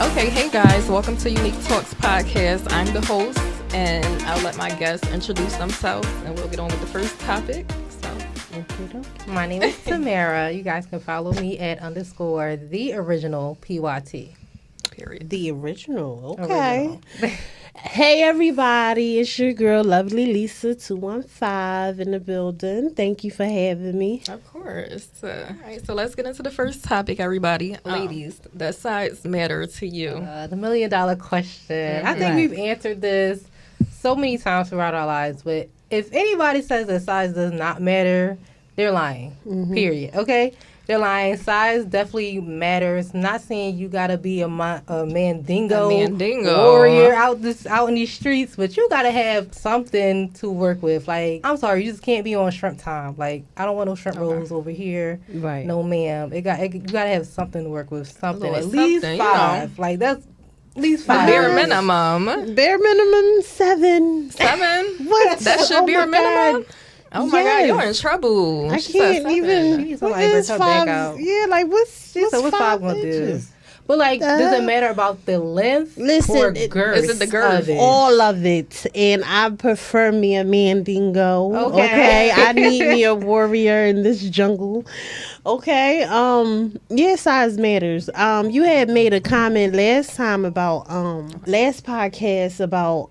Okay, hey guys, welcome to Unique Talks podcast. I'm the host, and I'll let my guests introduce themselves, and we'll get on with the first topic. So, my name is Tamara. You guys can follow me at _ the original PYT. Period. The original. Okay. Hey, everybody. It's your girl, Lovely Lisa 215 in the building. Thank you for having me. Of course. All right, so let's get into the first topic, everybody. Ladies, does size matter to you? The $1 million question. I think we've answered this so many times throughout our lives, but if anybody says that size does not matter, they're lying. Period. Okay? They're lying. Size definitely matters. Not saying you gotta be a mandingo warrior out in these streets, but you gotta have something to work with. Like, I'm sorry, you just can't be on shrimp time. Like, I don't want no shrimp rolls over here. Right. No, ma'am. You gotta have something to work with. Something at something, least 5. Like, that's at least 5. Bare minimum. Bare minimum 7. 7? What? That should be a minimum? God. Oh my God, you're in trouble. I She said can't even. She What like is her back 5? out. Yeah, like what's 5 5 gonna do? inches? But like, does it matter about the length or girth? Is it the girth? of it? All of it, and I prefer me a mandingo. Okay, I need me a warrior in this jungle. Okay, yeah, size matters. You had made a comment last time about last podcast about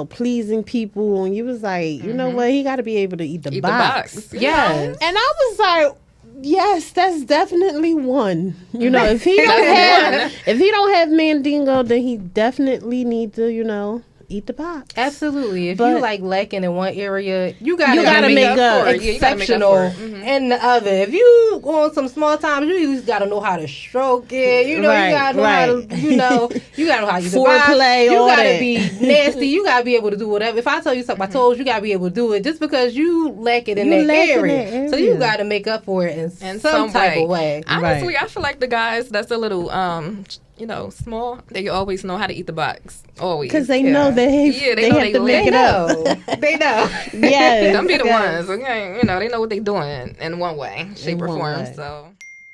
pleasing people, and you was like, you know what, he got to be able to eat the box. Yes, and I was like, yes, that's definitely one. If he don't have mandingo, then he definitely need to, eat the box. Absolutely. If you like lacking in one area, you gotta make up exceptional in the other. If you on some small time, you just gotta know how to stroke it. You gotta know how to, you gotta know how to use the box. Foreplay, you all gotta that. be nasty. You gotta be able to do whatever. If I tell you something my toes, you gotta be able to do it just because you lack it in that area. So you gotta make up for it in some type of way. Honestly, I feel like the guys that's a little small, they always know how to eat the box. Always. Because they know they have to make it up. They know. Yes. Them be the ones, okay? They know what they doing in one way, shape, or form. So.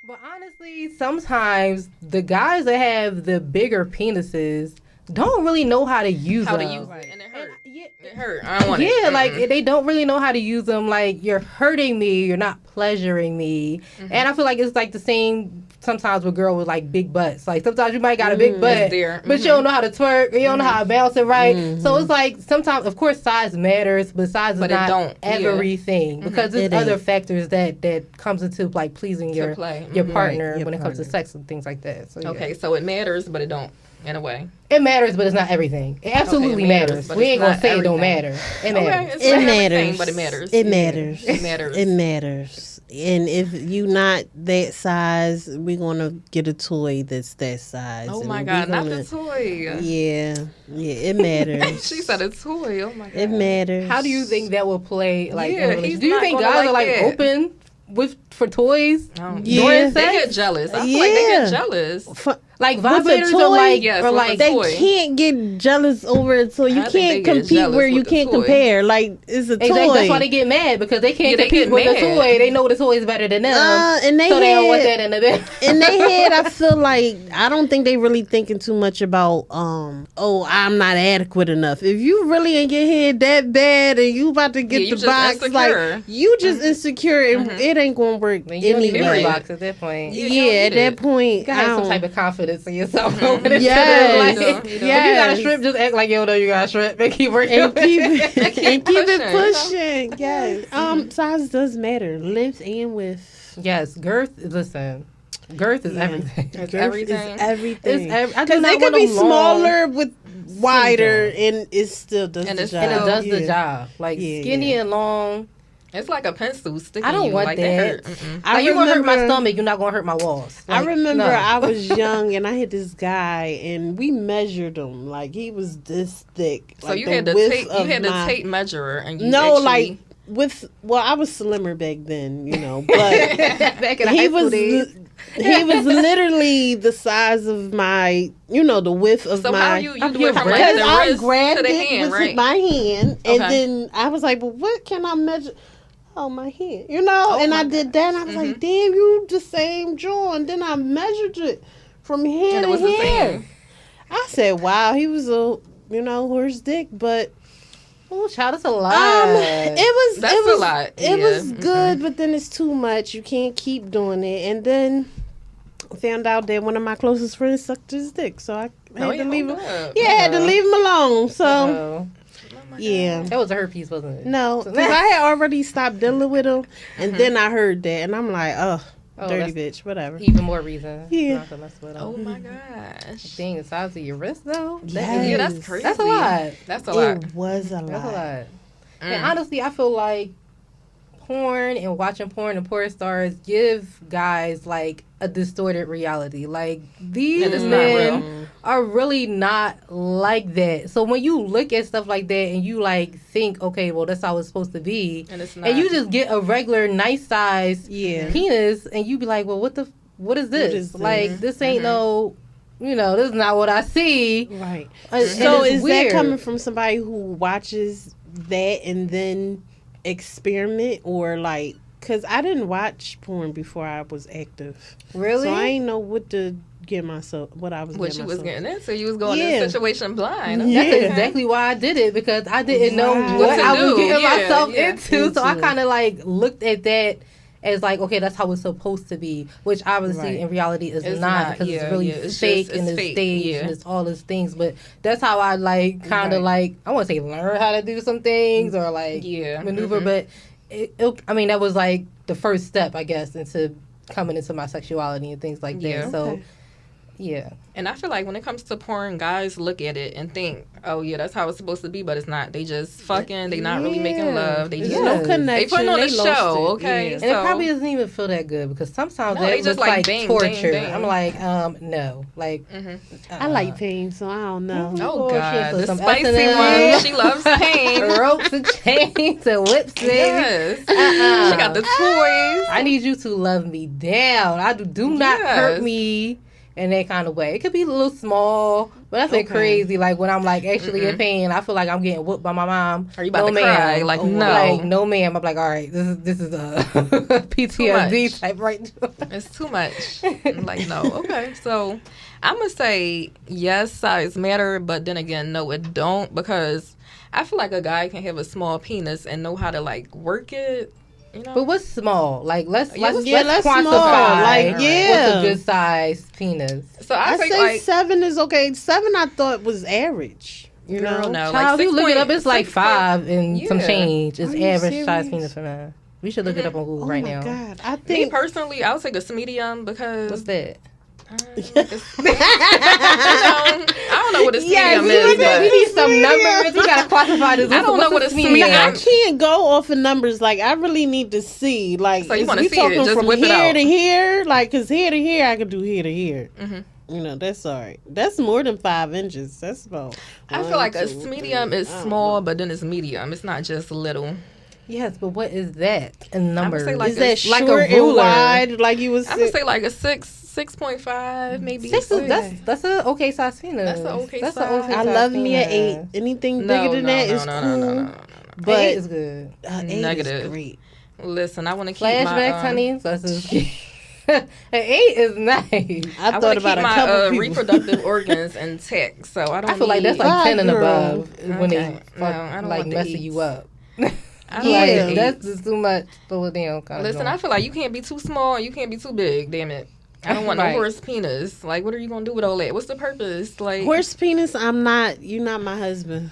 But honestly, sometimes the guys that have the bigger penises don't really know how to use them. And it hurt. It hurt. I don't want it. Yeah, like they don't really know how to use them. Like, you're hurting me, you're not pleasuring me. And I feel like it's like the same sometimes with girls with like big butts. Like, sometimes you might got a big butt, but you don't know how to twerk, or you don't know how to bounce it right. So it's like, sometimes, of course, size matters, but size is not everything, because there's other factors that comes into like pleasing your partner when it comes to sex and things like that. So, okay, so it matters, but it don't. In a way, it matters, but it's not everything. It absolutely matters. We ain't gonna say it don't matter. It matters. It matters, but it matters. It matters. It matters. It matters. And if you not that size, we're gonna get a toy that's that size. Oh my God, not the toy. Yeah, it matters. She said a toy. Oh my God, it matters. How do you think that will play? Like, do you think guys are like open for toys? Yeah, they get jealous. I feel like they get jealous. Like vibrators or like they can't get jealous over it, so you can't compete where you can't compare. Like, it's a toy. Exactly. That's why they get mad, because they can't compete with the toy. They know the toy is better than them, and they don't want that in the in their head. I feel like I don't think they really thinking too much about I'm not adequate enough. If you really in your head that bad and you about to get the box, insecure. like, you just insecure, and it ain't gonna work anyway. Box at that point. At that point, you gotta have some type of confidence in yourself. Yes. If you got a shrimp, just act like you don't know you got a shrimp and keep working and keep it pushing. Yes. Size does matter, length and width. Yes, girth. Listen, girth is everything. It's everything. Because it could be smaller with wider, and it still does the job. And it does the job. Like, skinny and long. It's like a pencil sticking. I don't want like that. Like, you're gonna hurt my stomach, you're not gonna hurt my walls. Like, I remember I was young and I had this guy and we measured him. Like, he was this thick. So like, you had the tape measure, and you I was slimmer back then, but back in high school days. He was literally the size of my, the width of my. So how you do it from like the wrist to the hand, right? With my hand, and then I was like, "Well, what can I measure?" Oh, my hand, and I did that, and I was like, "Damn, you the same jaw," and then I measured it. from here And it to was the here. same. I said, wow, he was a, horse dick, but Oh, child, that's a lot. That's a lot. It Yeah. was good, but then it's too much. You can't keep doing it. And then found out that one of my closest friends sucked his dick, so I had to leave him. Yeah, I had to leave him alone. So Oh, yeah. that was a herpes, wasn't it? No, because I had already stopped dealing with him, and then I heard that, and I'm like, dirty bitch, whatever. Even more reason. Yeah. Not to mess with him. Oh my gosh. Dang, the size of your wrist though. Yes. Yeah, that's crazy. That's a lot. That's a lot. It was a lot. That's a lot. And honestly, I feel like porn and watching porn and porn stars give guys like a distorted reality. Like these And it's not men real. are really not like that. So when you look at stuff like that and you like think, okay, well that's how it's supposed to be, And it's not. and you just get a regular nice size Yeah. penis, and you be like, well, what is this? is this? Like this ain't no, this is not what I see. Right. And So it's is weird. that coming from somebody who watches that and then experiment, or like, because I didn't watch porn before I was active. Really? So I ain't know what to get myself, what I was What getting you was myself. getting into. You was going Yeah. into the situation blind. Yeah. That's exactly why I did it, because I didn't know Right. what What to I was do. getting Yeah, myself yeah. into. So I Into. kind of like looked at that as like, okay, that's how it's supposed to be, which obviously Right. in reality is It's not, not, because yeah, it's really yeah. It's fake just- and it's it's fake, staged yeah. and it's all those things. But that's how I like kind of Right. like, I want to say learn how to do some things or like Yeah. maneuver, but I mean that was like the first step, I guess, into coming into my sexuality and things like that. Yeah. So Okay. yeah. And I feel like when it comes to porn, guys look at it and think, oh, yeah, that's how it's supposed to be, but it's not. They just fucking, they not really making Yeah. love. They There's just, no They connection. putting on a lost show, it. okay? Yeah. And it So- probably doesn't even feel that good, because sometimes No, they it just looks like like bang, torture. bang, bang. I'm like, no, like. I like pain, so I don't know. oh, Oh, she God. put The some spicy S&M. one. She loves pain. ropes and chains and whips, baby. Yes. She got the toys. I need you to love me down. I do not Yes. hurt me in that kind of way. It could be a little small, but that's Okay. crazy. Like when I'm like actually in pain, I feel like I'm getting whooped by my mom. Are you about to ma'am. cry? Like, no. Like, no, ma'am. I'm like, all right, this is a PTSD much. type right now. It's too much. I'm like, no. Okay. So I'm going to say, yes, size matter, but then again, no, it don't, because I feel like a guy can have a small penis and know how to, like, work it. You know? But what's small? Like let's let's quantify. small. Like, what's yeah. a good size penis? So I I think, say like, 7 is okay. 7 I thought was average. You Girl, know? no. Child, like you look it up, it's like 6 5 and some Yeah. change. It's Are you average size serious? penis for men. We should look it up on Google Oh right my now. God. I Me think personally, I would take a medium because What's that? I don't know what a medium we is. But need some numbers. We gotta quantify this. I don't know what a medium. I can't go off of numbers. Like, I really need to see. Like, So you is wanna we see it, talking just from whip it here out. to here? Like, because here to here, I could do here to here. Mm-hmm. You know, that's all right. That's more than 5 inches. That's about. I feel 1, like a 2, medium 3. is I don't small, know. but then it's medium. It's not just little. Yes, but what is that in numbers? say like Is that it's like a short and ruler. wide? Like you was I would say like a 6.5, maybe. 6 6. is that's an okay size penis. That's an okay That's an size. okay I size love me an penis. 8. Anything No, bigger than that is no, cool. no. But 8 is good. 8 Negative. is great. Listen, I want to keep Flashbacks, my honey. So that's just an 8 is nice. I I thought want to about keep a couple my people. reproductive organs intact, so I don't. I feel like that's need- like 10 and girl. above when they Okay. No, I don't like want the messing 8s. you up. I don't Yeah. want the Like, that's 8s. just too much. Slow it down. Kind Listen, I feel like you can't be too small. You can't be too big. Damn it. I don't want Right. no horse penis. Like, what are you gonna do with all that? What's the purpose? Like, Horse penis, you're not my husband.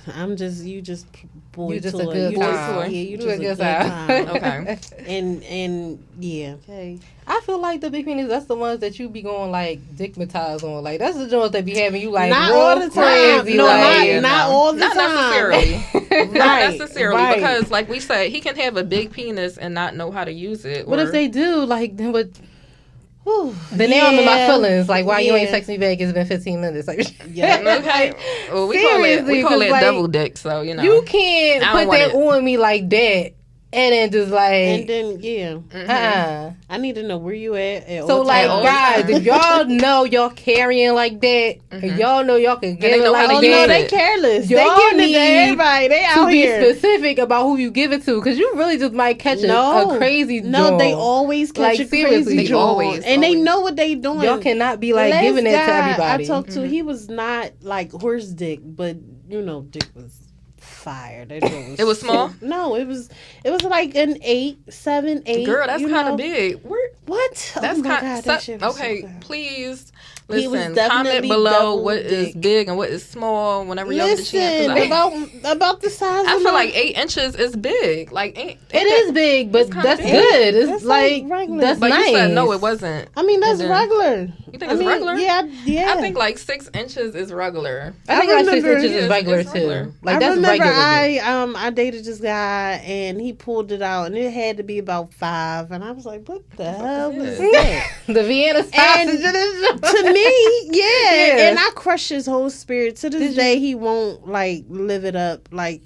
You just boy You just toy. a good You just- time. Yeah, you You just a a good good time. time. Okay. And yeah. Okay. I feel like the big penis, that's the ones that you be going like dickmatized on. Like, that's the joints that be having you like Not real all the time. crazy. No, like, not all the not time. necessarily. Not Right, necessarily, right. because like we said, he can have a big penis and not know how to use it. What or- if they do? Like, then what? Whew. Then now I'm in my Yeah. feelings. Like, why you ain't Yeah. text me back? It's been 15 minutes. Like, Yeah. Okay. Well, we call Seriously, it 'cause, like, devil dick. So you know. you can't I don't put want that it. on me like that and then just like, and then I need to know where you at so like, guys, if y'all know y'all carrying like that, and y'all know y'all can give it like that, no, they careless. They giving it to everybody. They out here. To be specific about who you give it to, because you really just might catch a crazy joint. No, they always catch a crazy joint, and they know what they doing. Y'all cannot be like giving it to everybody. I talked to, he was not like horse dick, but dick was fire. It was small? No, it was like an 7, 8. Girl, that's kind of big. What? That's kind of okay. Please listen. Comment below what is big and what is small. Whenever y'all get the chance. About the size. I feel like 8 inches is big. Like it is big, but that's good. It's like regular. That's but nice. You said no, it wasn't. I mean, that's regular. You think it's regular? Yeah. I think like 6 inches is regular. I think like 6 inches is regular too. Like that's regular. I dated this guy and he pulled it out and it had to be about 5, and I was like, what the hell is that? The Vienna sausage. To me, yeah. And I crushed his whole spirit. To this day, he won't like live it up. Like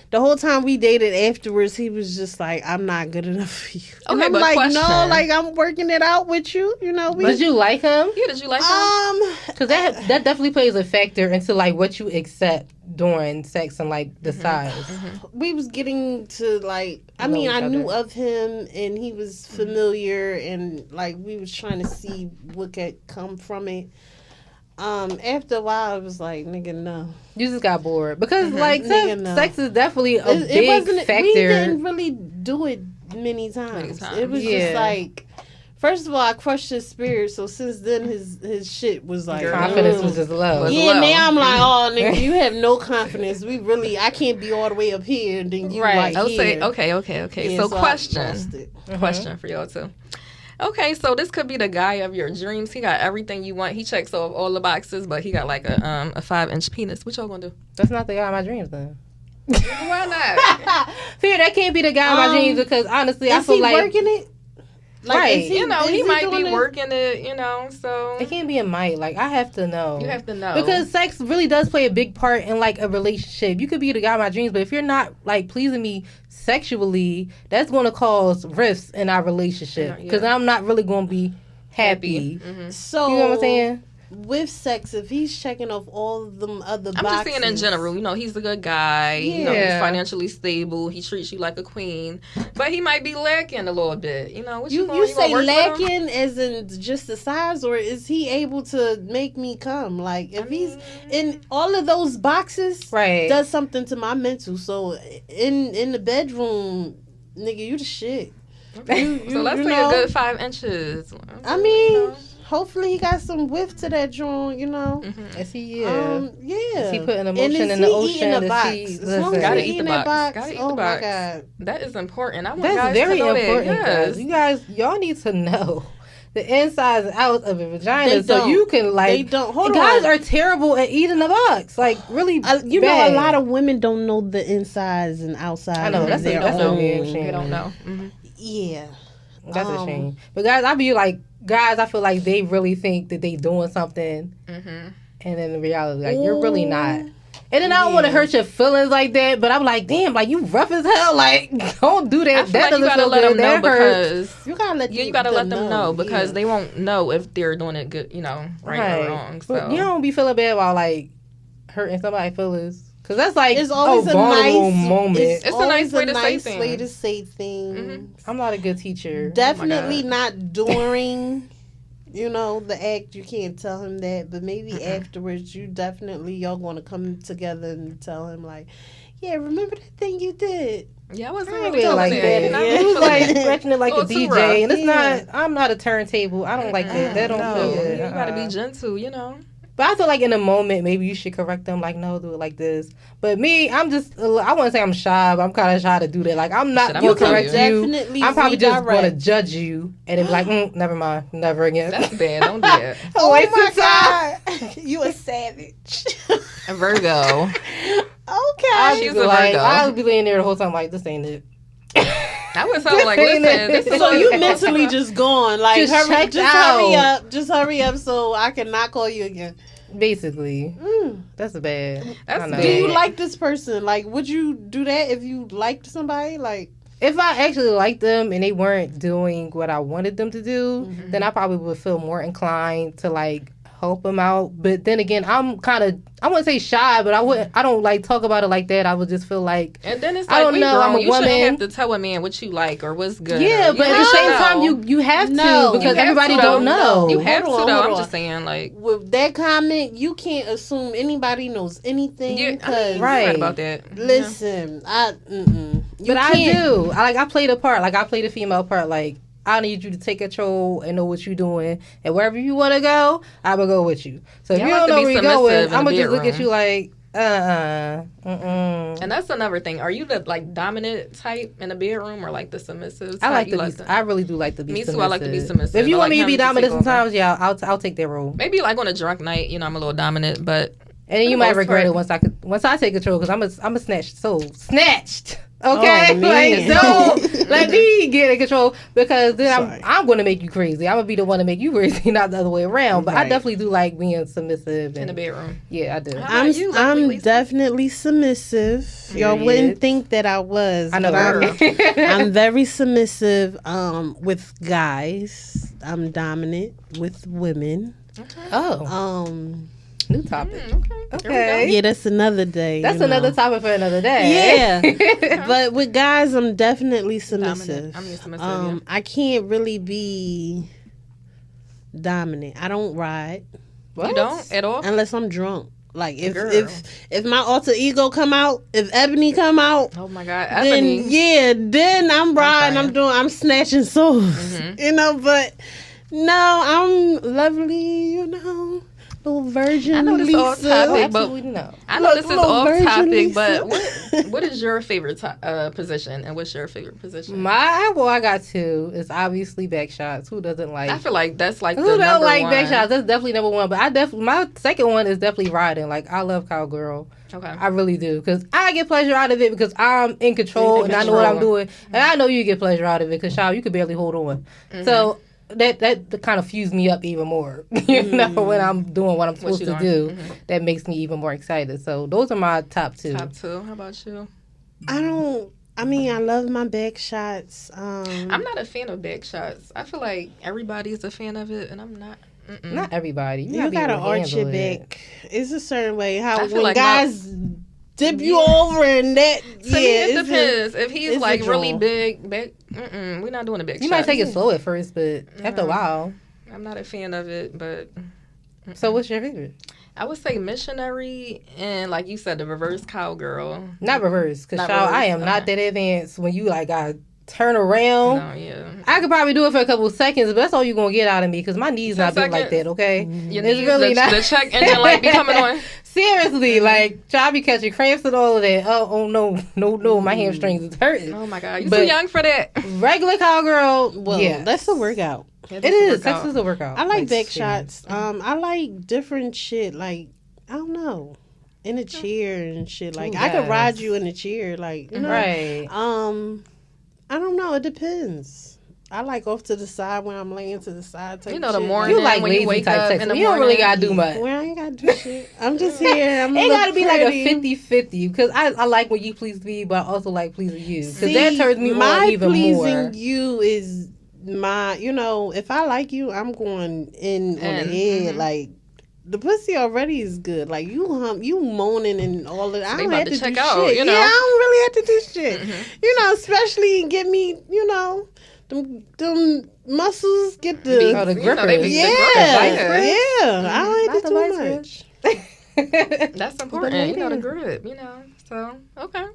the whole time we dated afterwards, he was just like, I'm not good enough for you. And okay, I'm but like, question. no, like I'm working it out with you. Did you like him? Yeah, did you like him? Because that definitely plays a factor into like what you accept during sex and like the size. We was getting to like, I knew of him and he was familiar and like we was trying to see what could come from it. After a while, I was like, nigga, no. You just got bored because like sex is definitely a big factor. We didn't really do it many times. It was just like, first of all, I crushed his spirit. So since then, his shit was like confidence was just low. Now I'm like, oh nigga, you have no confidence. I can't be all the way up here and then you right. I would say okay. Yeah, so question for y'all too. Okay, so this could be the guy of your dreams. He got everything you want. He checks off all the boxes, but he got like a 5-inch penis. What y'all gonna do? That's not the guy of my dreams, then. Why not? Fear that can't be the guy of my dreams because honestly, I feel like working it. Like, right, he might be working it, so it can't be a might. Like I have to know. You have to know because sex really does play a big part in like a relationship. You could be the guy of my dreams, but if you're not like pleasing me sexually, that's going to cause rifts in our relationship because I'm not really going to be happy. So you know what I'm saying? With sex, if he's checking off all of them other boxes. I'm just saying in general, he's a good guy. He's financially stable. He treats you like a queen. But he might be lacking a little bit. What you say lacking as in just the size, or is he able to make me come? Like, if he's in all of those boxes, does something to my mental. So, in the bedroom, nigga, you the shit. Okay. So, let's say a good 5 inches. I mean... Hopefully he got some whiff to that joint, Yes, he is. Is he putting emotion in the ocean? Gotta eat the box. Oh my God, that is important. I want That's guys very to know important, that. Yes. Y'all need to know the insides and outs of a vagina, so you can like. They don't. Hold guys are terrible at eating the box. Like really, bad. A lot of women don't know the insides and outsides. I know that's a shame. They don't know. Yeah. That's a shame. But guys, I feel like they really think that they doing something, and then in reality, like you're really not. And then I don't want to hurt your feelings like that, but I'm like, damn, like you rough as hell. Like, don't do that. I feel like you gotta let them know because you gotta let them know because they won't know if they're doing it good, right or wrong. So but you don't be feeling bad about like hurting somebody's feelings. Because that's like it's always a vulnerable moment. It's a nice way to say things. I'm not a good teacher. Definitely not during, the act. You can't tell him that. But maybe afterwards, y'all going to come together and tell him like, yeah, remember that thing you did? Yeah, I wasn't really like that. It was like scratching it like a DJ. And it's not, I'm not a turntable. I don't like that. That don't feel good. You got to be gentle, But I feel like in a moment, maybe you should correct them. Like, no, do it like this. But me, I wouldn't say I'm shy, but I'm kind of shy to do that. Like, I'm not going to correct you. I'm probably just going to judge you. And then be like, never mind. Never again. That's bad. Don't do that. Oh, my God. You a savage. A Virgo. Okay. She's a Virgo. I'll be laying there the whole time like, this ain't it. I would sound like, listen, this is so you mentally just gone. Like, just hurry up so I can not call you again. Basically. That's bad. That's bad. Do you like this person? Like, would you do that if you liked somebody? Like, if I actually liked them and they weren't doing what I wanted them to do, then I probably would feel more inclined to like help them out. But then again, I'm kind of, I wouldn't say shy, but I don't like talk about it like that. I would just feel like, and then it's like, I don't know, I'm a you woman. shouldn't have to tell a man what you like or what's good. Yeah, but at the same time, you have to, because everybody don't know. You have to, though. I'm just saying, like, with that comment, you can't assume anybody knows anything. You're right about that. Listen, I do. I play the part. Like, I play the female part. Like, I need you to take control and know what you're doing. And wherever you want to go, I'm going to go with you. So if you don't know where you're going, I'm going to just look at you like, And that's another thing. Are you the, like, dominant type in the bedroom or, like, the submissive type? I really do like to be submissive. Me too, I like to be submissive. If you want me to be dominant sometimes, yeah, I'll take that role. Maybe, like, on a drunk night, you know, I'm a little dominant, but... And then you might regret it once I take control, because I'm a snatched. Okay, like don't let me get in control, because then I'm going to make you crazy. I'm gonna be the one to make you crazy, not the other way around. But I definitely do like being submissive in the bedroom. Yeah, I do. I'm definitely submissive. Y'all wouldn't think that I was. I know. I'm very submissive with guys. I'm dominant with women. Okay. Oh. New topic. Okay. Yeah, that's another day. That's another topic for another day. Yeah. But with guys, I'm definitely submissive. I'm submissive. I can't really be dominant. I don't ride. What? You don't at all? Unless I'm drunk. Like if my alter ego come out, if Ebony come out, oh my God, Ebony. Then I'm riding. I'm snatching souls. You know, but no, I'm lovely. You know. Little virgin. I know this Lisa. is off topic, but I know this is off topic. Lisa. But what is your favorite position, and what's your favorite position? I got two. It's obviously back shots. Who doesn't like? I feel like that's like who don't like back shots. That's definitely number one. But my second one is definitely riding. Like, I love cowgirl. Okay, I really do, because I get pleasure out of it because I'm in control and I know what I'm doing, and I know you get pleasure out of it because child, you could barely hold on. So. That kind of fuses me up even more, you know, when I'm doing what I'm supposed to do. That makes me even more excited. So those are my top two. Top two. How about you? I love my back shots. I'm not a fan of back shots. I feel like everybody's a fan of it, and I'm not. Not everybody. You gotta arch your back. It's a certain way. How when like guys dip you over and that. To me, it depends. If he's like really big, we're not doing a big shot. You might take it slow at first, but after a while. I'm not a fan of it, but. So what's your favorite? I would say missionary and, like you said, the reverse cowgirl. Not reverse, because I am not that advanced when you like got turn around. No, yeah. I could probably do it for a couple of seconds, but that's all you're going to get out of me, because my knees not built like that, okay? Your knees, really not. The check engine light be coming on. Seriously, like, I be catching cramps and all of that. Oh no, my hamstrings is hurting. Oh my God, you're too young for that. Regular cowgirl, well, that's a workout. It is. Sex is a workout. I like back shots. I like different shit. Like, I don't know, in a chair and shit. Like, I could ride you in a chair. Like, you know, right. I don't know. It depends. I like off to the side when I'm laying to the side type. You know, the morning you like when you wake up in the morning. You don't really gotta do much. Well, I ain't gotta do shit. I'm just here. It gotta be like a 50-50, because I like when you please me, but I also like pleasing you, because that turns me on even more. My pleasing you is my, you know, if I like you, I'm going in on the head. Like, the pussy already is good. Like, you moaning and all that. I don't have to check out, shit. You know? Yeah, I don't really have to do shit. You know, especially get me, you know, them muscles get the gripper. I don't have to do much. That's important. You know, the grip, you know. So, okay.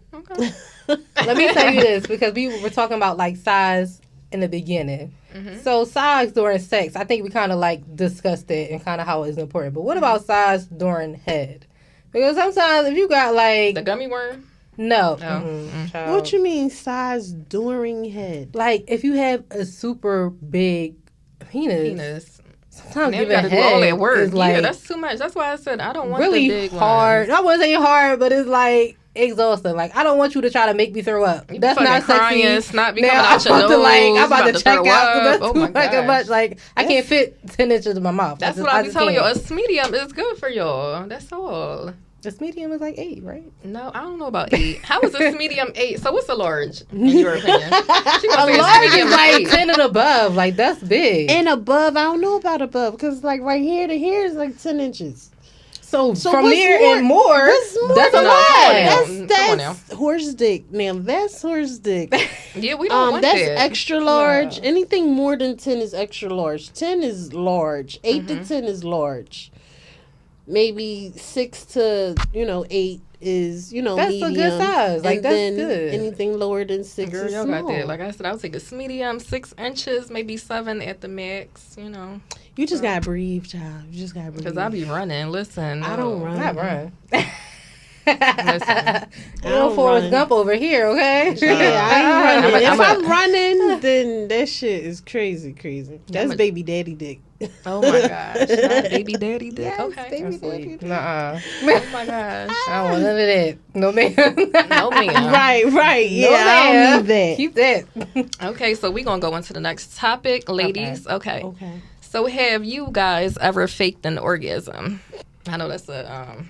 Let me tell you this, because we were talking about, like, size in the beginning. So size during sex, I think we kind of like discussed it and kind of how it's important. But what about size during head? Because sometimes if you got like the gummy worm, no. What you mean size during head? Like if you have a super big penis. Sometimes you gotta do all that work. Is like, that's too much. That's why I said I don't want really the big hard. ones. I wouldn't say hard, but it's like exhausting. Like, I don't want you to try to make me throw up. You that's not crying, sexy. Snot be coming out your nose. I'm about to check out. That's oh too much. Like, I can't fit 10 inches in my mouth. That's what I be telling you. A medium is good for y'all. That's all. The medium is like 8, right? No, I don't know about 8. How is this medium 8? So what's a large in your opinion? She A large is like 10 and above. Like, that's big. And above, I don't know about above because like right here to here is like 10 inches. So from there and more, that's a lot. That's horse dick. Now that's horse dick. Yeah, we don't want that's that. extra large. No. Anything more than 10 is extra large. 10 is large. 8 to 10 is large. Maybe 6 to 8 is that's medium. A good size. Like, and that's then good. Anything lower than 6 Girl, is y'all small. got that. Like I said, I'll take a medium, 6 inches, maybe 7 at the max. You just gotta breathe, child. You just gotta breathe. Because I be running. Listen, I don't run. Not run. Listen, no Forrest Gump over here, okay? Yeah, I ain't running. If I'm running, then that shit is crazy. That's baby daddy dick. Oh my gosh, not baby daddy dick. Yes, okay, baby daddy dick. Nuh-uh. Oh my gosh, I don't want none of that. No ma'am. No ma'am. Right. Yeah, no, I don't need that. Keep that. Okay, so we're gonna go into the next topic, ladies. Okay. So have you guys ever faked an orgasm? I know that's a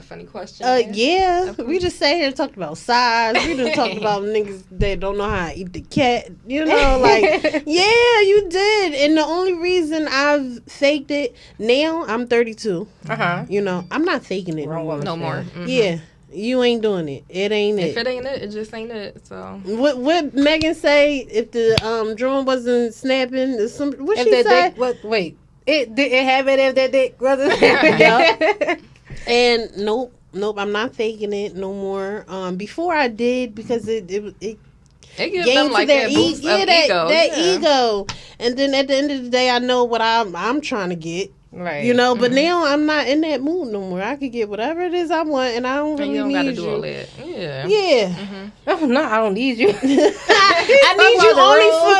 funny question. Yeah. We just sat here and talked about size. We done talked about niggas that don't know how to eat the cat. Like, yeah, you did. And the only reason I've faked it, now I'm 32. I'm not faking it no more. Mm-hmm. Yeah. You ain't doing it. It ain't it. If it ain't it, it just ain't it. So what Megan say? If the drone wasn't snapping, what if she say? Wait, it have it if that dick brother. Yep. And nope, I'm not faking it no more. Before I did because it gives them like that boost of ego. That ego. And then at the end of the day, I know what I'm trying to get. Right. But now I'm not in that mood no more. I could get whatever it is I want, and I don't really you don't need gotta do all that. Yeah. Yeah. No, I don't need you. I need you only for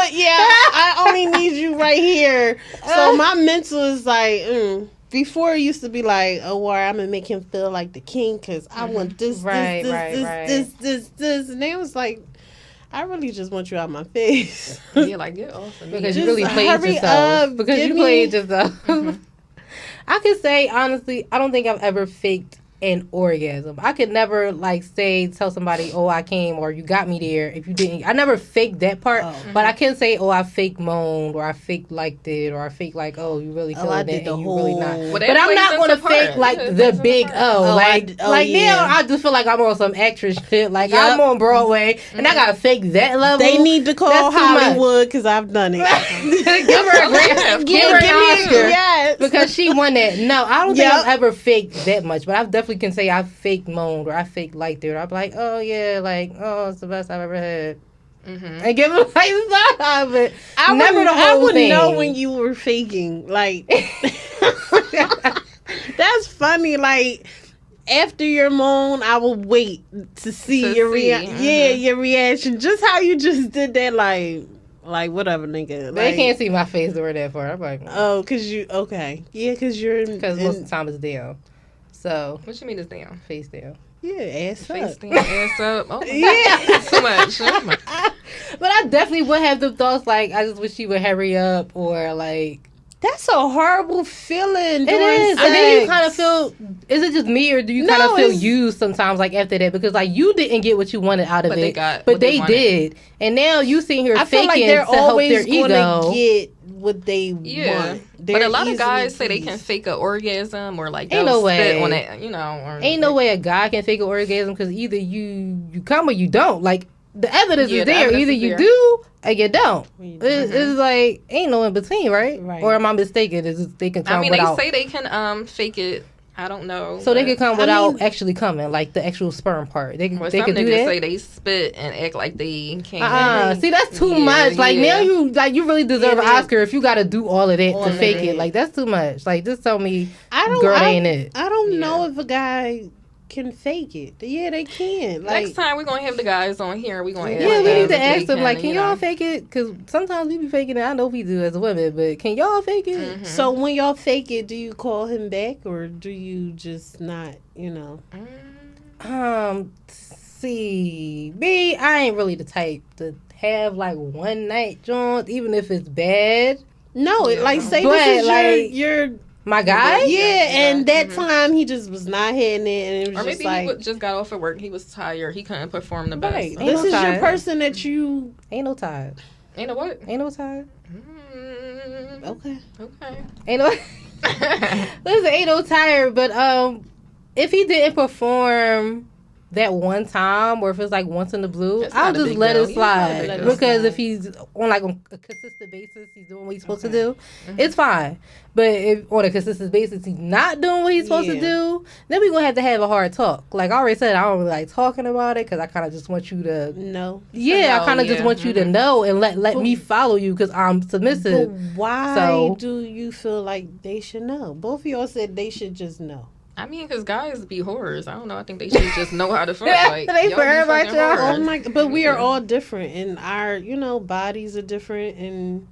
I only need you right here. So my mental is like, before it used to be like, oh, well, I'm gonna make him feel like the king because I want this, this, and it was like, I really just want you out my face. Yeah, like get off of me. Because you really played yourself. Because you played yourself. I can say honestly, I don't think I've ever faked an orgasm. I could never tell somebody, oh, I came or you got me there if you didn't. I never faked that part, but I can say, oh, I fake moaned or I fake liked it or I fake oh, you really killed it and you really not. Well, but I'm not going to fake the big O. Now I just feel like I'm on some actress shit. I'm on Broadway and I got to fake that level. They need to call Hollywood because I've done it. Give her a Grammy. Give her an Oscar. Yes. Because she won that. No, I don't think I've ever faked that much, but I've definitely can say I fake moaned or I fake liked it or I'm like, oh yeah, it's the best I've ever had. And give it five, but never the whole thing. I would know when you were faking. That's funny. After your moan, I will wait to see your reaction. Yeah, your reaction. Just how you just did that, whatever, nigga. They can't see my face during that part. I'm like, oh, cause you okay? Yeah, because you're because most of the time it's down. So what you mean it's down? Face down. Yeah, ass up. Face down, ass up. Oh, yeah, too much. But I definitely would have the thoughts I just wish she would hurry up or That's a horrible feeling. It is. And then you kind of feel, is it just me or do you kind of feel used sometimes after that? Because you didn't get what you wanted out of it. But they did. And now you sitting here faking like they're to help their ego. Get what they want. But a lot of guys say they can fake an orgasm or ain't no way on it, or ain't no way a guy can fake an orgasm because either you come or you don't. The evidence is there. Either you do or you don't. It's ain't no in between, right? Or am I mistaken? They can come without. They say they can fake it. I don't know. So they can come without actually coming, the actual sperm part. They can do that. Some niggas say they spit and act like they can't. See, that's too much. Now you really deserve an Oscar if you got to do all of that to fake it. That's too much. Just tell me, girl, ain't it? I don't know if a guy can fake it. Yeah, they can. Next time we're gonna have the guys on here. We're gonna ask we need to ask them can y'all fake it? Because sometimes we be faking it. I know we do as women, but can y'all fake it? Mm-hmm. So when y'all fake it, do you call him back or do you just not? See, me, I ain't really the type to have one night joint, even if it's bad. No, say this is your My guy? Yeah, and that time he just was not hitting it, and it was or just maybe like he just got off of work. He was tired. He couldn't perform the best. Right. this no is your time. person that you. Ain't no time. Ain't no what? Ain't no time. Okay. Okay. Ain't no. Listen, ain't no tired. But if he didn't perform that one time, or if it's like once in the blue, It's I'll not a just big let deal. it Yeah, slide. it's not a big deal. Because if he's on a consistent basis, he's doing what he's supposed to do, it's fine. But if on a consistent basis he's not doing what he's supposed to do, then we're going to have a hard talk. Like I already said, I don't really like talking about it because I kind of just want you to know. Yeah, I kind of just want you to know and let me follow you because I'm submissive. But why do you feel like they should know? Both of y'all said they should just know. I mean, because guys be whores. I don't know. I think they should just know how to fuck. Like, They y'all for be everybody, fucking y'all. whores. Oh my! But we are all different, and our bodies are different, and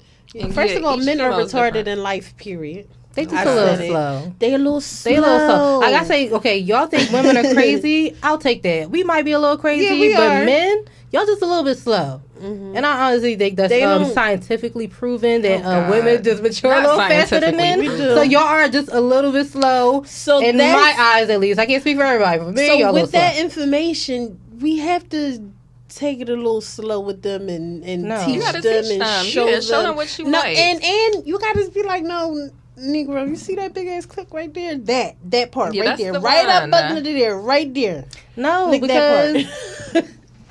first of all, each men are female is retarded different. in life. Period. They just I a little said it. slow. They a little slow. They a little slow. Like I say, okay, y'all think women are crazy. I'll take that. We might be a little crazy, Yeah, we but are. men, y'all just a little bit slow. Mm-hmm. And I honestly think that's They don't- scientifically proven that God. women just mature a Not little faster than men. scientifically proven. So y'all are just a little bit slow. So in that's- my eyes, at least. I can't speak for everybody, but me, So y'all a with little that slow. information, we have to take it a little slow with them and No. teach You gotta them teach and them. show Yeah, them. show them what you no, like. and you gotta be like, no, Negro, you see that big ass click right there? That part Yeah, right that's there, the right up one. under there, right there. No, Lick that because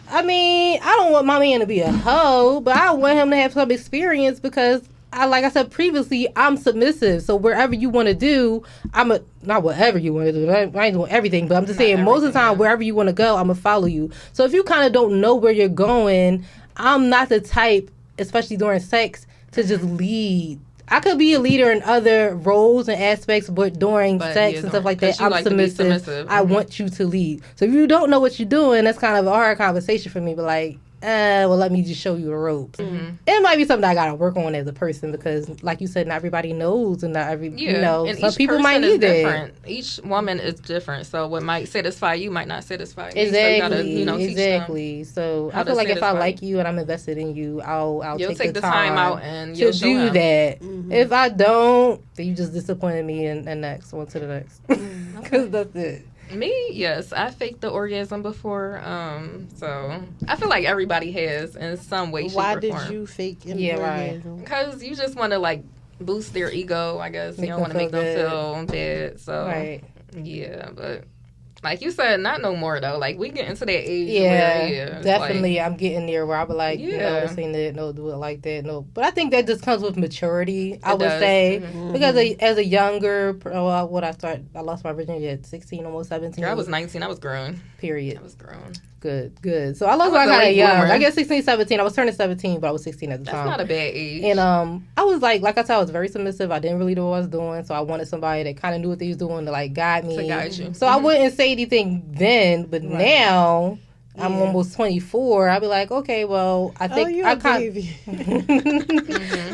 I mean, I don't want my man to be a hoe, but I want him to have some experience because like I said previously, I'm submissive. So wherever you want to do, not whatever you want to do. I ain't doing everything, but I'm just saying most of the time, wherever you want to go, I'm gonna follow you. So if you kind of don't know where you're going, I'm not the type, especially during sex, to just lead. I could be a leader in other roles and aspects, but during sex and stuff like that, I'm submissive. I want you to lead. So if you don't know what you're doing, that's kind of a hard conversation for me. But like, well, let me just show you the ropes. Mm-hmm. It might be something I gotta work on as a person because, like you said, not everybody knows, and not every and some each people person might is need that. different. Each woman is different, so what might satisfy you might not satisfy me. Exactly, So you gotta, exactly. So I feel like if I like you and I'm invested in you, I'll take the time out and to you'll show do him. that. Mm-hmm. If I don't, then you just disappointed me, and next on to the next, because that's it. Me, yes, I faked the orgasm before. So I feel like everybody has in some way, shape, Why or did form. you fake an right. orgasm? Because you just want to like boost their ego, I guess. You don't want to make them feel bad. So Right. yeah, but like you said, not no more though. Like we get into that age. Yeah, where, it's definitely. like, I'm getting there where I'll be like, no, this ain't it. No, do it like that. No, but I think that just comes with maturity. I would say because as a younger, I lost my virginity at 16, almost 17. Girl, I was 19. I was grown. Period. I was grown. Good. So I lost I was my a kind of late young. bloomer. I guess 16, 17. I was turning 17, but I was 16 at the That's time. not a bad age. And I was like I said, I was very submissive. I didn't really know what I was doing, so I wanted somebody that kind of knew what they was doing to like guide me. To guide you. So I wouldn't say anything then, but now I'm almost 24. I'll be like, okay, well, I think I kind.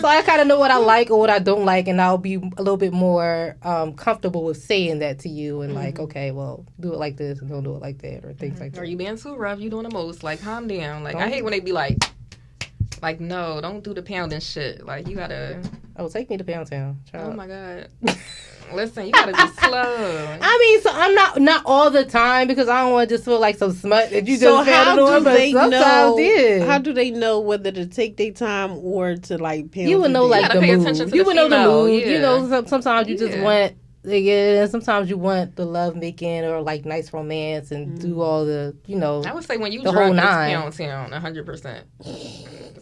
So I kind of know what I like or what I don't like, and I'll be a little bit more comfortable with saying that to you, and like, okay, well, do it like this and don't do it like that, or things like that. Are you being too rough? You doing the most? Like, calm down. Like, I hate when they be like, no, don't do the pounding shit. Like, you gotta. Oh, take me to Pound Town. Oh my God. Listen, you gotta be slow. I mean, so I'm not all the time because I don't want to just feel like some smut that you So just found on, but sometimes how do they know whether to take their time or to like pound? You would know like the mood. You would know the mood. Yeah. You know, sometimes you just want. Yeah, sometimes you want the love making or like nice romance and do all the, I would say when you the drunk, whole it's nine. Pound Town, 100%.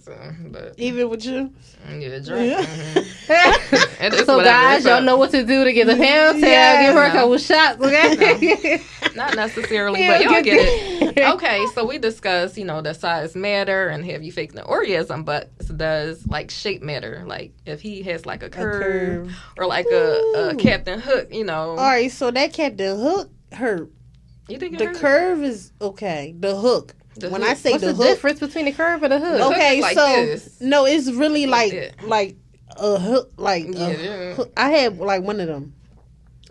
So, but even with you. Yeah, drunk. Mm-hmm. So guys, y'all know what to do to get the Pound Town. Give her a couple shots, okay? Not necessarily, but y'all get it. Okay, so we discussed, does size matter and have you faked the orgasm, but does like shape matter? Like if he has like a curve. Or like a Captain Hook, All right, so that Captain Hook hurt. You think the curve is okay? The hook. When I say what's the hook, difference between the curve and the hook? Okay, like so this. No, it's really like a hook. Like yeah. hook. I had like one of them.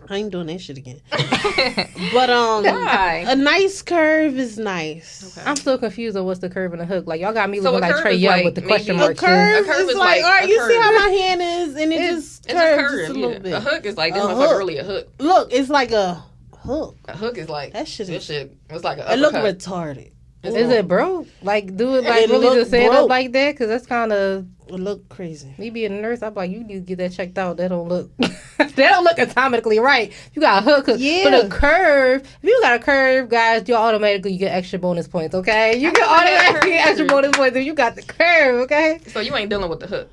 I ain't doing that shit again. But Why? a nice curve is nice. Okay. I'm still confused on what's the curve and the hook. Like y'all got me So looking like Trey Young with the question mark. A curve is like, all right, you curve. see how my hand is, and it just curves just a little bit. A hook is like this motherfucker really a hook. Look, it's like a hook. A hook is like that shit. It's like a. It look retarded. Is it broke? Like, do it like really just stand up like that? Because that's kind of. It look crazy. Me being a nurse, I'm like, you need to get that checked out. That don't look. That don't look anatomically right. You got a hook. Yeah. But a curve. If you got a curve, guys, you automatically get extra bonus points. Okay, you get automatically get extra bonus points if you got the curve. Okay. So you ain't dealing with the hook.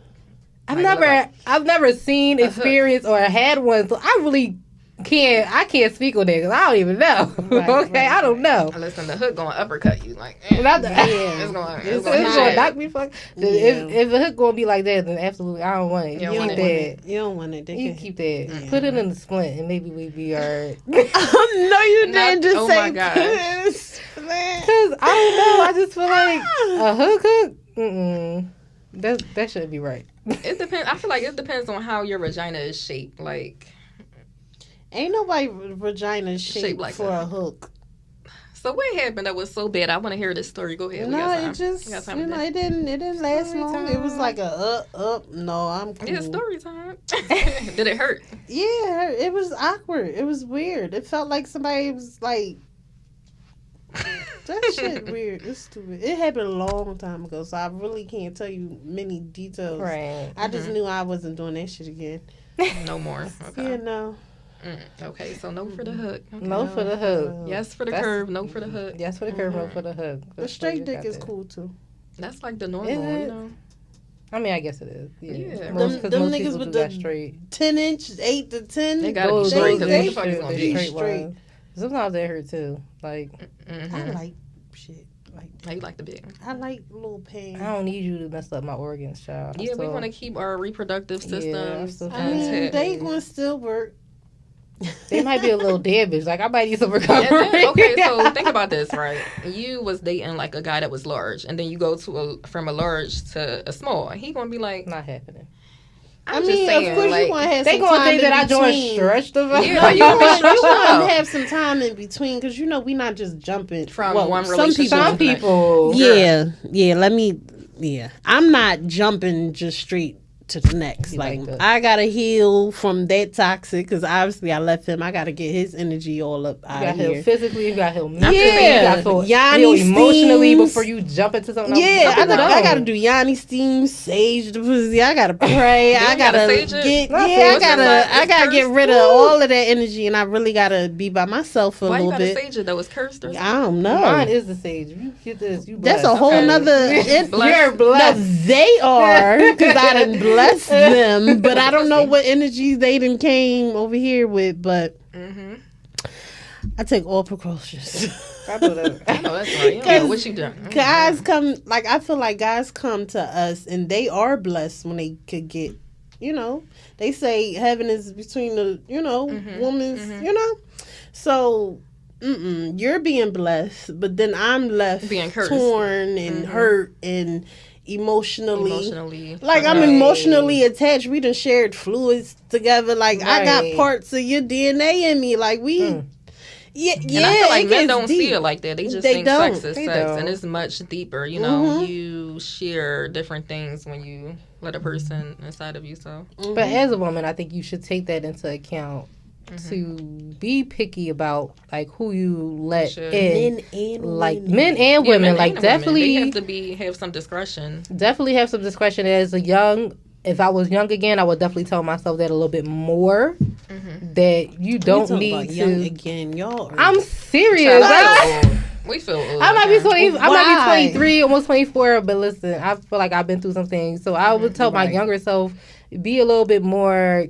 I've never seen, experienced, or had one. So I really can't speak on that because I don't even know. Right. I don't know. Listen, the hook going to uppercut you like. It's going to knock me fuck. If the hook going to be like that, then absolutely I don't want it. You don't want it. You keep that. Yeah. Put it in the splint and maybe we be alright. No, you didn't just say my God. Because I don't know. I just feel like a hook. That shouldn't be right. It depends. I feel like it depends on how your vagina is shaped. Like. Ain't nobody vagina shaped like for a hook. So what happened that was so bad? I want to hear this story. Go ahead. No, it just it didn't last long. It was like a up. No, I'm cool. Yeah, story time. Did it hurt? Yeah, it was awkward. It was weird. It felt like somebody was like. That shit weird. It's stupid. It happened a long time ago, so I really can't tell you many details. Right. I just knew I wasn't doing that shit again. No more. Okay. Yeah, no. Okay, so no for the hook. Okay. No for the hook. Yes for the curve, no for the hook. Yes for the curve, no for the hook. The straight dick is cool too. That's like the normal, you know. I mean, I guess it is. Yeah. Most niggas with the straight 10-inch, 8 to 10. They gotta be straight because what the fuck is gonna be straight. Sometimes they hurt too. Like I like shit. How you like the big? I like little pain. I don't need you to mess up my organs, child. Yeah, we want to keep our reproductive systems. I mean, they gonna still work. They might be a little damaged. Like I might need some recovery. Okay, so think about this, right? You was dating like a guy that was large, and then you go from a large to a small. He gonna be like, not happening. I'm just saying, of course, like, you want to have they some time think that I joined stretched the Yeah, you want to have some time in between because you know we not just jumping from one relationship. Some people, I'm not jumping just straight to the next. Like I gotta heal from that toxic because obviously I left him. I gotta get his energy all up out of here. Heal physically, you gotta heal mentally, yeah, you gotta heal emotionally before you jump into something else. Yeah, I gotta do Yanni steam, sage the pussy. I gotta pray. I gotta get rid of all of that energy, and I really gotta be by myself for a little bit. Why you gotta sage it though? It's cursed or something? I don't know. Mine is the sage. You get this. You blessed. That's a whole nother. You're blessed. No, they are because I didn't bless them, but I don't know what energies they done came over here with. But I take all precautions. I know that's right. You know what you done. Guys come like I feel like guys come to us and they are blessed when they could get. You know, they say heaven is between the woman's. You know, so. You're being blessed, but then I'm left being cursed. Torn and hurt and emotionally. Like I'm emotionally attached. We done shared fluids together. Like I got parts of your DNA in me. Like we and I feel like men don't see it like that. They just think sex is sex, and it's much deeper. You know, you share different things when you let a person inside of you. So, but as a woman, I think you should take that into account. To be picky about like who you let in, men and women, like definitely women. They have to have some discretion. Definitely have some discretion. If I was young again, I would definitely tell myself that a little bit more. That you don't need to. Young again, y'all. I'm serious. We feel old. I might be 20. I might be 23, almost 24. But listen, I feel like I've been through some things, so I would tell my younger self, be a little bit more.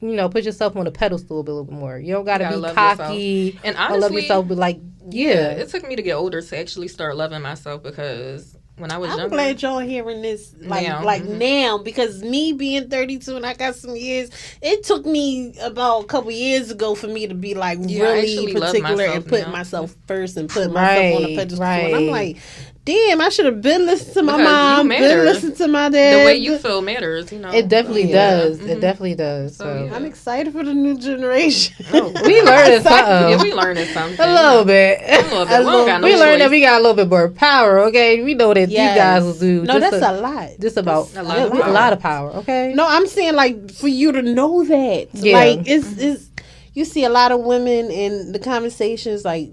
You know, put yourself on the pedestal a little bit more. You don't gotta be cocky and honestly, love yourself, but like, it took me to get older to actually start loving myself because when I was younger. I'm glad y'all hearing this now because me being 32 and I got some years, it took me about a couple years ago for me to be like really particular and put myself first and put myself on the pedestal. And I'm like, damn, I should have been listening to my mom, been listening to my dad. The way you feel matters, you know. It definitely does. Mm-hmm. It definitely does. So I'm excited for the new generation. Oh, we learning something. Yeah, we learning something. A little bit. We learned that we got a little bit more power, okay? We know that you guys will do. No, that's a lot. Just about a lot of power, okay? No, I'm saying, like, for you to know that. Yeah. Like, it's you see a lot of women in the conversations, like,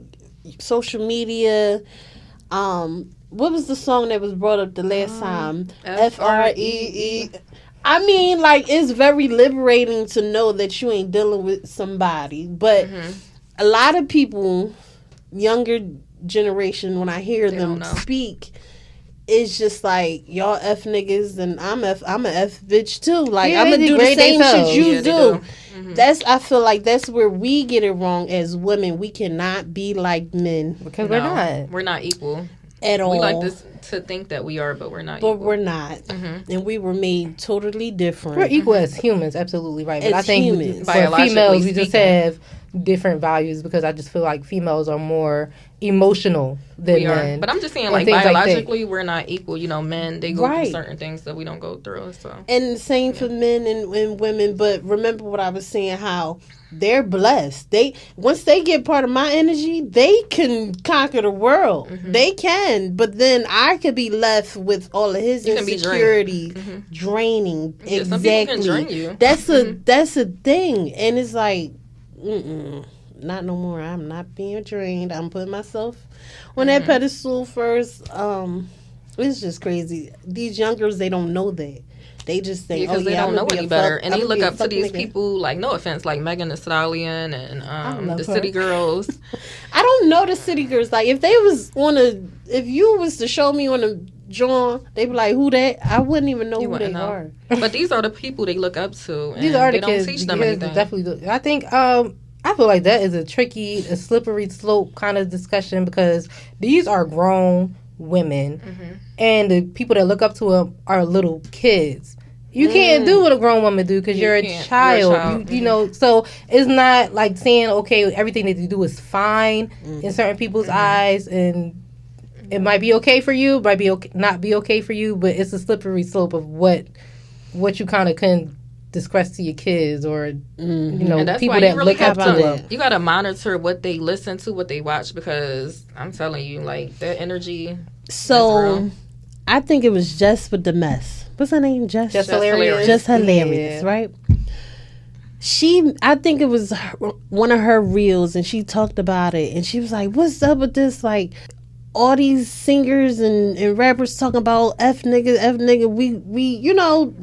social media, what was the song that was brought up the last time? F-R-E-E. I mean, like, it's very liberating to know that you ain't dealing with somebody. But a lot of people, younger generation, when I hear them speak, it's just like, y'all F niggas and I'm a F bitch too. Like, I'm going to do the same shit you do. I feel like that's where we get it wrong as women. We cannot be like men. Because we're not. We're not equal. At all. We like this to think that we are, but we're not. But we're not, and we were made totally different. We're equal as humans, absolutely right. But I think humans. For females, we just have different values because I just feel like females are more emotional than men. But I'm just saying, like, biologically, we're not equal. You know, men, they go through certain things that we don't go through. So, and the same for men and women. But remember what I was saying, how they're blessed. Once they get part of my energy, they can conquer the world. They can. But then I could be left with all of his insecurities, draining. Yeah, exactly. Some people can drain you. That's a thing, and it's like, not no more. I'm not being drained. I'm putting myself on that pedestal first. It's just crazy. These young girls, they don't know that. They just think, because they don't know any better, and they look up to these people. Like, no offense, like Megan Thee Stallion and the City Girls. I don't know the City Girls. Like, if they was if you was to show me on a John, they be like, who that? I wouldn't even know who they are. But these are the people they look up to. And these are the they kids. Don't teach them anything. Definitely, I think. I feel like that is a slippery slope kind of discussion because these are grown women, and the people that look up to them are little kids. You can't do what a grown woman do because you're a child. You know, so it's not like saying, okay, everything that you do is fine in certain people's eyes, and it might be okay for you, might be not be okay for you, but it's a slippery slope of what you kind of can discuss to your kids or you know, people that look up to them. You got to monitor what they listen to, what they watch, because I'm telling you, like, that energy. So I think it was Jess with the mess. What's her name? Just Hilarious. Just Hilarious, right? I think it was one of her reels, and she talked about it, and she was like, what's up with this? Like, all these singers and rappers talking about F nigga, we you know,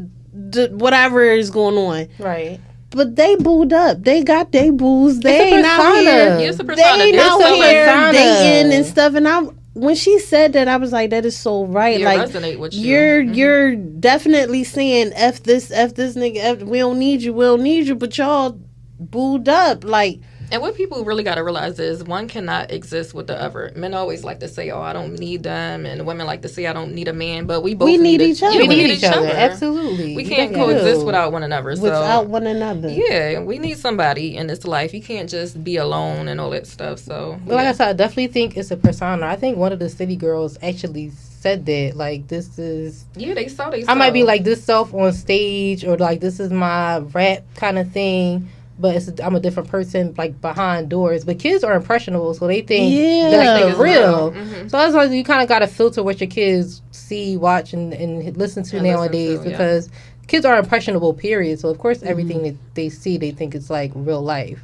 whatever is going on. Right. But they booed up. They got their boos. They ain't out here. It's a persona. They ain't out here dating and stuff. And when she said that, I was like, that is so right. Yeah, like, resonate with you. You're definitely saying F this nigga, we don't need you, but y'all booed up. Like, and what people really got to realize is one cannot exist with the other. Men always like to say, oh, I don't need them. And women like to say, I don't need a man. But we both need each other. We need each other. Absolutely. We can't coexist without one another. Without one another. Yeah, we need somebody in this life. You can't just be alone and all that stuff. So, but like I said, I definitely think it's a persona. I think one of the City Girls actually said that, like, this is... Yeah, they saw. I might be like this self on stage, or like this is my rap kind of thing. But I'm a different person, like, behind doors. But kids are impressionable, so they think that's the real. So that's why you kind of got to filter what your kids see, watch, and listen to nowadays. Because kids are impressionable, period. So, of course, everything that they see, they think it's, like, real life.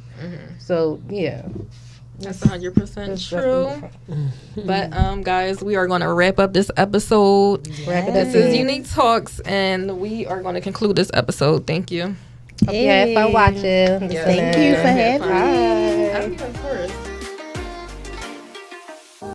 So, yeah. That's 100% true. But, guys, we are going to wrap up this episode. This is Unique Talks, and we are going to conclude this episode. Thank you. Hope you had fun watching. Thank you for having me.